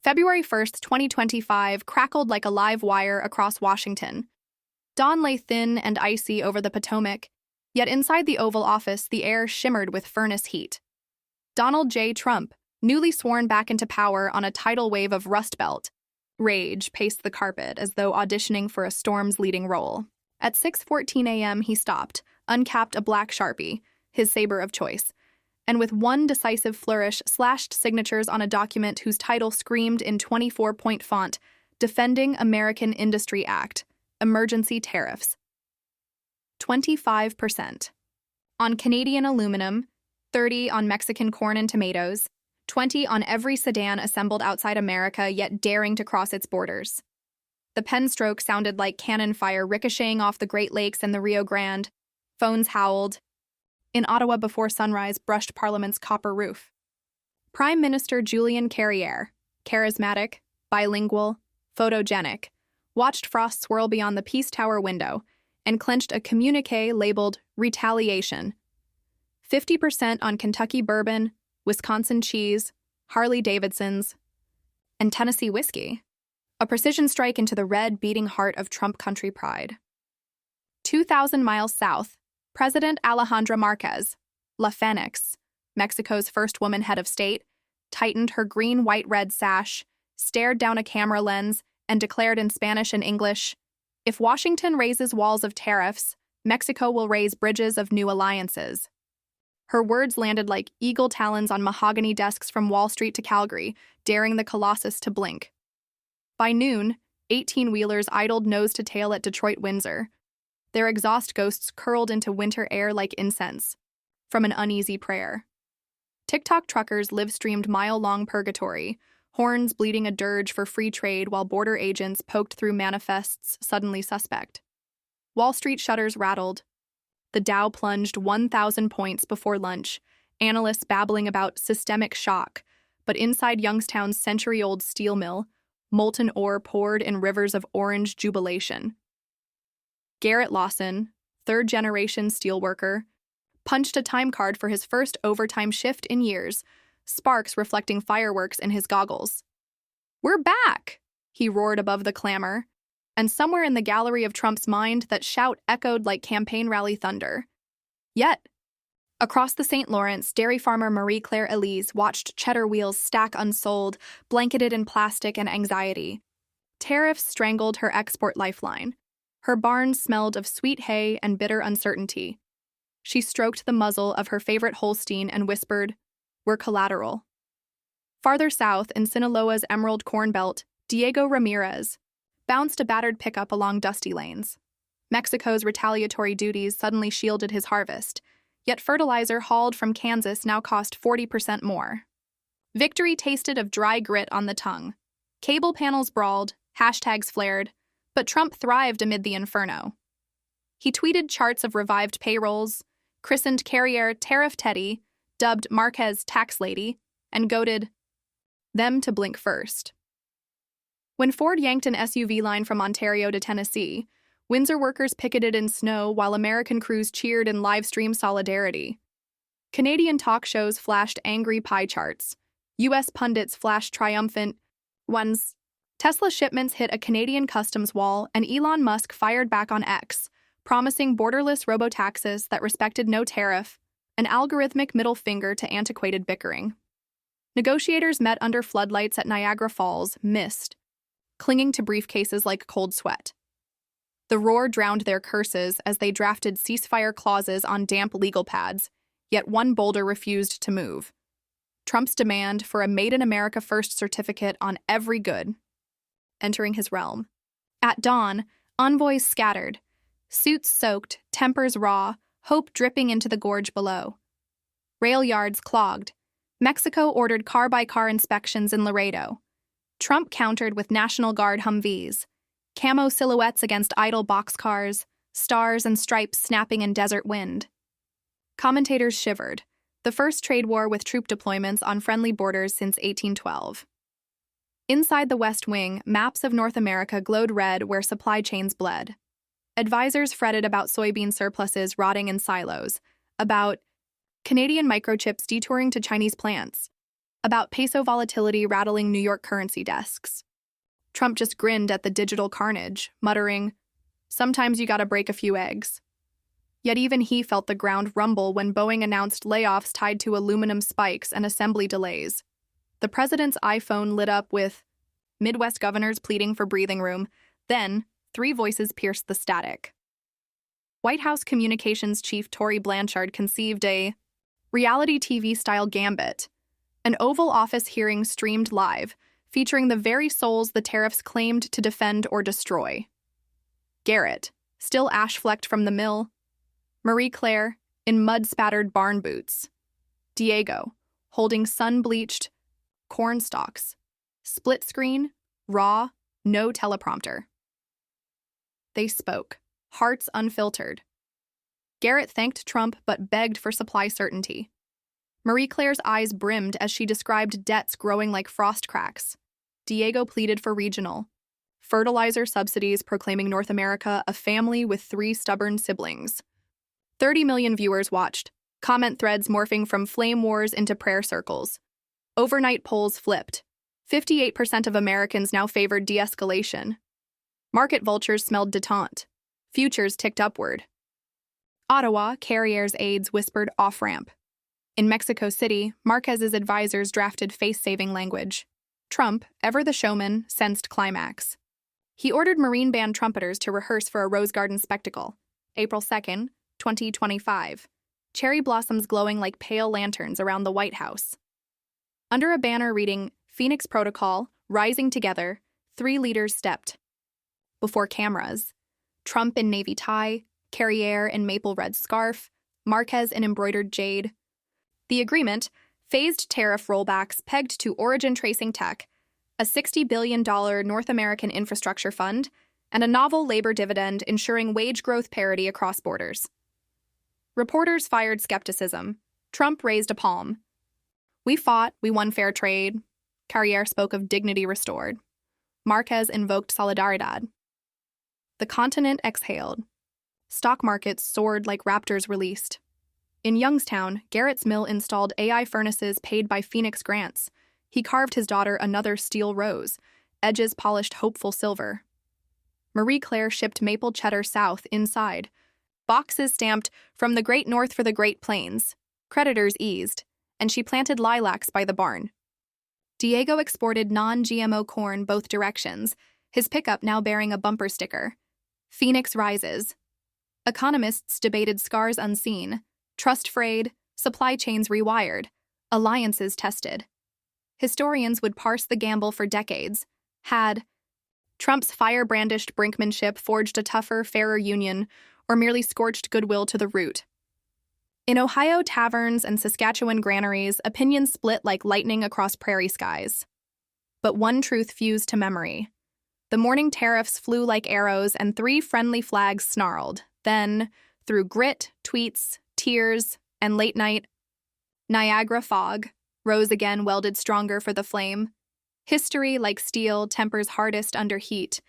February 1st, 2025 crackled like a live wire across Washington. Dawn lay thin and icy over the Potomac, yet inside the Oval Office the air shimmered with furnace heat. Donald J. Trump, newly sworn back into power on a tidal wave of Rust Belt rage, paced the carpet as though auditioning for a Storm's leading role. At 6:14 a.m. he stopped, uncapped a black Sharpie, his saber of choice, and with one decisive flourish slashed signatures on a document whose title screamed in 24-point font, Defending American Industry Act, Emergency Tariffs. 25% on Canadian aluminum, 30% on Mexican corn and tomatoes, 20% on every sedan assembled outside America yet daring to cross its borders. The pen stroke sounded like cannon fire ricocheting off the Great Lakes and the Rio Grande. Phones howled. In Ottawa before sunrise brushed Parliament's copper roof. Prime Minister Julien Carrière, charismatic, bilingual, photogenic, watched frost swirl beyond the Peace Tower window and clenched a communiqué labeled Retaliation. 50% on Kentucky bourbon, Wisconsin cheese, Harley-Davidsons, and Tennessee whiskey. A precision strike into the red, beating heart of Trump country pride. 2,000 miles south, President Alejandra Marquez, La Fenix, Mexico's first woman head of state, tightened her green-white-red sash, stared down a camera lens, and declared in Spanish and English, "If Washington raises walls of tariffs, Mexico will raise bridges of new alliances." Her words landed like eagle talons on mahogany desks from Wall Street to Calgary, daring the Colossus to blink. By noon, 18-wheelers idled nose to tail at Detroit Windsor. Their exhaust ghosts curled into winter air like incense from an uneasy prayer. TikTok truckers live-streamed mile-long purgatory, horns bleeding a dirge for free trade while border agents poked through manifests suddenly suspect. Wall Street shutters rattled. The Dow plunged 1,000 points before lunch, analysts babbling about systemic shock, but inside Youngstown's century-old steel mill, molten ore poured in rivers of orange jubilation. Garrett Lawson, third-generation steelworker, punched a time card for his first overtime shift in years, sparks reflecting fireworks in his goggles. "We're back!" he roared above the clamor, and somewhere in the gallery of Trump's mind that shout echoed like campaign rally thunder. Yet, across the St. Lawrence, dairy farmer Marie-Claire Elise watched cheddar wheels stack unsold, blanketed in plastic and anxiety. Tariffs strangled her export lifeline. Her barn smelled of sweet hay and bitter uncertainty. She stroked the muzzle of her favorite Holstein and whispered, "We're collateral." Farther south, in Sinaloa's Emerald Corn Belt, Diego Ramirez bounced a battered pickup along dusty lanes. Mexico's retaliatory duties suddenly shielded his harvest, yet fertilizer hauled from Kansas now cost 40% more. Victory tasted of dry grit on the tongue. Cable panels brawled, hashtags flared, but Trump thrived amid the inferno. He tweeted charts of revived payrolls, christened Carrière Tariff Teddy, dubbed Marquez Tax Lady, and goaded them to blink first. When Ford yanked an SUV line from Ontario to Tennessee, Windsor workers picketed in snow while American crews cheered in live-stream solidarity. Canadian talk shows flashed angry pie charts. U.S. pundits flashed triumphant ones. Tesla shipments hit a Canadian customs wall, and Elon Musk fired back on X, promising borderless robotaxis that respected no tariff, an algorithmic middle finger to antiquated bickering. Negotiators met under floodlights at Niagara Falls, mist, clinging to briefcases like cold sweat. The roar drowned their curses as they drafted ceasefire clauses on damp legal pads, yet one boulder refused to move. Trump's demand for a Made in America First certificate on every good, entering his realm. At dawn, envoys scattered, suits soaked, tempers raw, hope dripping into the gorge below. Rail yards clogged. Mexico ordered car-by-car inspections in Laredo. Trump countered with National Guard Humvees, camo silhouettes against idle boxcars, stars and stripes snapping in desert wind. Commentators shivered, the first trade war with troop deployments on friendly borders since 1812. Inside the West Wing, maps of North America glowed red where supply chains bled. Advisors fretted about soybean surpluses rotting in silos, about Canadian microchips detouring to Chinese plants, about peso volatility rattling New York currency desks. Trump just grinned at the digital carnage, muttering, "Sometimes you gotta break a few eggs." Yet even he felt the ground rumble when Boeing announced layoffs tied to aluminum spikes and assembly delays. The president's iPhone lit up with Midwest governors pleading for breathing room. Then, three voices pierced the static. White House Communications Chief Tory Blanchard conceived a reality TV-style gambit, an Oval Office hearing streamed live, featuring the very souls the tariffs claimed to defend or destroy. Garrett, still ash-flecked from the mill. Marie Claire, in mud-spattered barn boots. Diego, holding sun-bleached corn stalks. Split screen, raw, no teleprompter. They spoke, hearts unfiltered. Garrett thanked Trump but begged for supply certainty. Marie Claire's eyes brimmed as she described debts growing like frost cracks. Diego pleaded for regional fertilizer subsidies, proclaiming North America a family with 3 stubborn siblings. 30 million viewers watched, comment threads morphing from flame wars into prayer circles. Overnight polls flipped. 58% of Americans now favored de-escalation. Market vultures smelled détente. Futures ticked upward. Ottawa, Carrier's aides whispered off-ramp. In Mexico City, Marquez's advisors drafted face-saving language. Trump, ever the showman, sensed climax. He ordered Marine Band trumpeters to rehearse for a Rose Garden spectacle. April 2nd, 2025. Cherry blossoms glowing like pale lanterns around the White House. Under a banner reading, Phoenix Protocol, Rising Together, 3 leaders stepped. Before cameras, Trump in navy tie, Carrier in maple red scarf, Marquez in embroidered jade. The agreement, phased tariff rollbacks pegged to origin tracing tech, a $60 billion North American infrastructure fund, and a novel labor dividend ensuring wage growth parity across borders. Reporters fired skepticism. Trump raised a palm. "We fought, we won fair trade." Carrier spoke of dignity restored. Marquez invoked solidaridad. The continent exhaled. Stock markets soared like raptors released. In Youngstown, Garrett's mill installed AI furnaces paid by Phoenix grants. He carved his daughter another steel rose, edges polished hopeful silver. Marie Claire shipped maple cheddar south inside. Boxes stamped, "From the Great North for the Great Plains." Creditors eased, and she planted lilacs by the barn. Diego exported non-GMO corn both directions, his pickup now bearing a bumper sticker. Phoenix rises. Economists debated scars unseen, trust frayed, supply chains rewired, alliances tested. Historians would parse the gamble for decades. Had Trump's fire-brandished brinkmanship forged a tougher, fairer union, or merely scorched goodwill to the root? In Ohio taverns and Saskatchewan granaries, opinions split like lightning across prairie skies. But one truth fused to memory. The morning tariffs flew like arrows and 3 friendly flags snarled. Then, through grit, tweets, tears, and late night, Niagara fog rose again, welded stronger for the flame. History, like steel, tempers hardest under heat.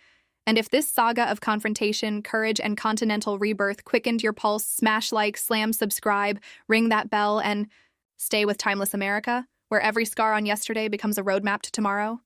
And if this saga of confrontation, courage, and continental rebirth quickened your pulse, smash like, slam subscribe, ring that bell, and stay with Timeless America, where every scar on yesterday becomes a roadmap to tomorrow.